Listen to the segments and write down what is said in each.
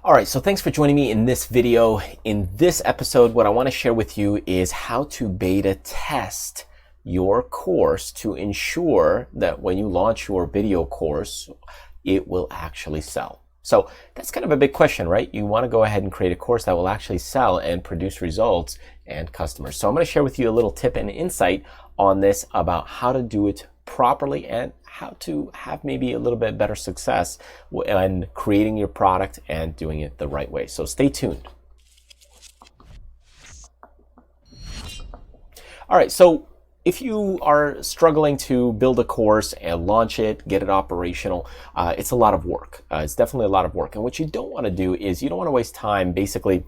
All right, so thanks for joining me in this video. In this episode, what I want to share with you is how to beta test your course to ensure that when you launch your video course, it will actually sell. So that's kind of a big question, right? You want to go ahead and create a course that will actually sell and produce results and customers. So I'm going to share with you a little tip and insight on this about how to do it properly and how to have maybe a little bit better success in creating your product and doing it the right way. So stay tuned. All right, so if you are struggling to build a course and launch it, get it operational, it's a lot of work. It's definitely a lot of work. And what you don't want to do is you don't want to waste time basically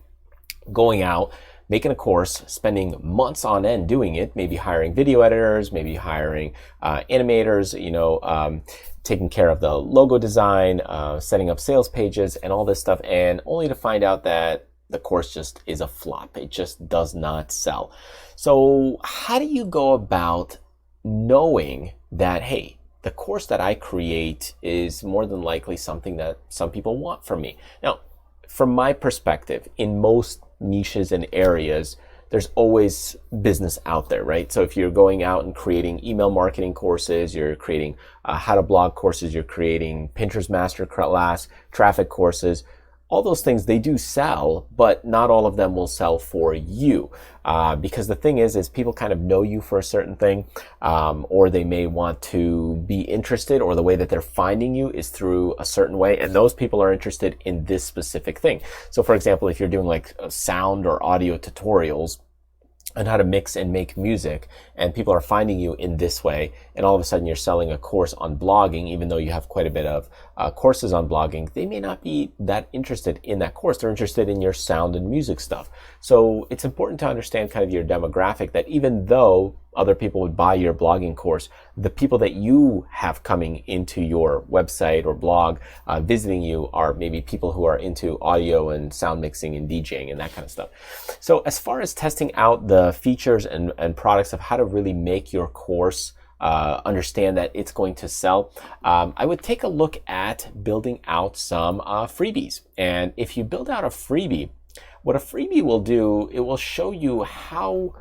going out, making a course, spending months on end doing it, maybe hiring video editors, maybe hiring animators, taking care of the logo design, setting up sales pages and all this stuff, and only to find out that the course just is a flop. It just does not sell. So how do you go about knowing that, hey, the course that I create is more than likely something that some people want from me? Now, from my perspective, in most niches and areas, there's always business out there, right? So if you're going out and creating email marketing courses, you're creating how to blog courses, you're creating Pinterest masterclass, traffic courses, all those things, they do sell, but not all of them will sell for you. Because the thing is people kind of know you for a certain thing, or they may want to be interested, or the way that they're finding you is through a certain way, and those people are interested in this specific thing. So for example, if you're doing like sound or audio tutorials on how to mix and make music, and people are finding you in this way, and all of a sudden you're selling a course on blogging, even though you have quite a bit of courses on blogging, they may not be that interested in that course. They're interested in your sound and music stuff. So it's important to understand kind of your demographic, that even though other people would buy your blogging course, the people that you have coming into your website or blog, visiting you, are maybe people who are into audio and sound mixing and DJing and that kind of stuff. So as far as testing out the features and products of how to really make your course understand that it's going to sell, I would take a look at building out some freebies. And if you build out a freebie, what a freebie will do, it will show you how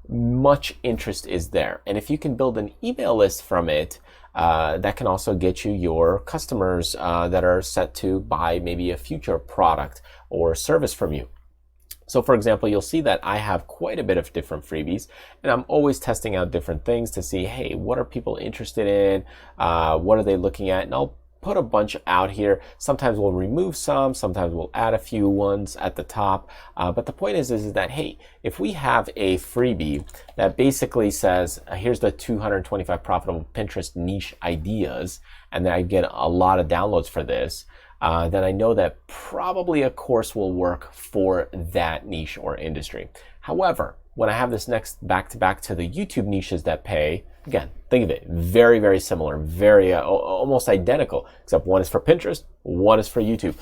much interest is there. And if you can build an email list from it, that can also get you your customers that are set to buy maybe a future product or service from you. So for example, you'll see that I have quite a bit of different freebies, and I'm always testing out different things to see, hey, what are people interested in? What are they looking at? And I'll put a bunch out here. Sometimes we'll remove some, sometimes we'll add a few ones at the top. But the point is that, hey, if we have a freebie that basically says, here's the 225 profitable Pinterest niche ideas, and then I get a lot of downloads for this, then I know that probably a course will work for that niche or industry. However, when I have this next back-to-back to the YouTube niches that pay, again, think of it, very, very similar, very almost identical, except one is for Pinterest, one is for YouTube.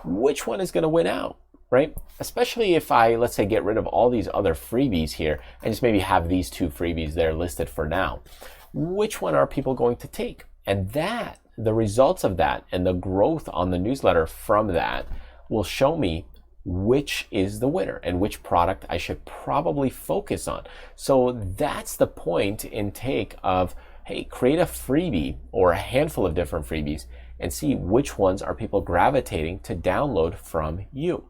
Which one is going to win out, right? Especially if I, let's say, get rid of all these other freebies here and just maybe have these two freebies there listed for now. Which one are people going to take? And that, the results of that and the growth on the newsletter from that will show me which is the winner and which product I should probably focus on. So that's the point in take of, hey, create a freebie or a handful of different freebies and see which ones are people gravitating to download from you.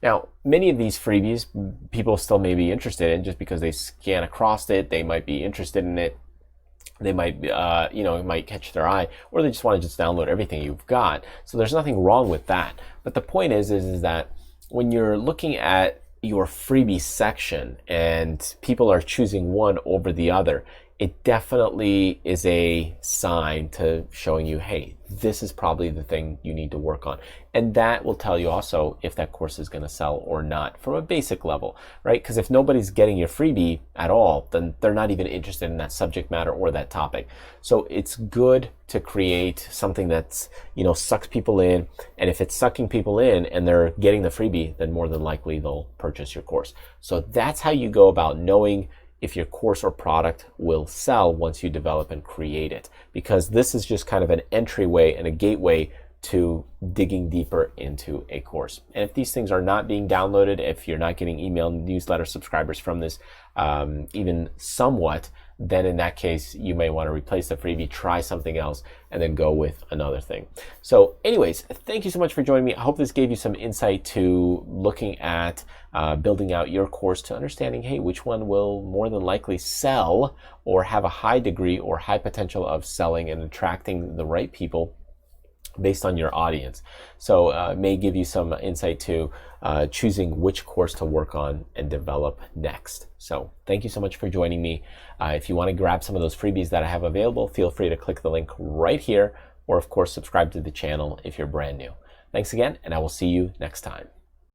Now, many of these freebies people still may be interested in just because they scan across it, they might be interested in it. They might, it might catch their eye, or they just want to just download everything you've got. So there's nothing wrong with that. But the point is that when you're looking at your freebie section and people are choosing one over the other, it definitely is a sign to showing you, hey, this is probably the thing you need to work on. And that will tell you also if that course is going to sell or not from a basic level, right? Because if nobody's getting your freebie at all, then they're not even interested in that subject matter or that topic. So it's good to create something that's, sucks people in. And if it's sucking people in and they're getting the freebie, then more than likely they'll purchase your course. So that's how you go about knowing if your course or product will sell once you develop and create it, because this is just kind of an entryway and a gateway to digging deeper into a course. And if these things are not being downloaded, if you're not getting email newsletter subscribers from this, even somewhat, then in that case, you may want to replace the freebie, try something else, and then go with another thing. So anyways, thank you so much for joining me. I hope this gave you some insight to looking at building out your course, to understanding, hey, which one will more than likely sell or have a high degree or high potential of selling and attracting the right people based on your audience. So it may give you some insight to choosing which course to work on and develop next. So thank you so much for joining me. If you want to grab some of those freebies that I have available, feel free to click the link right here, or of course subscribe to the channel if you're brand new. Thanks again, and I will see you next time.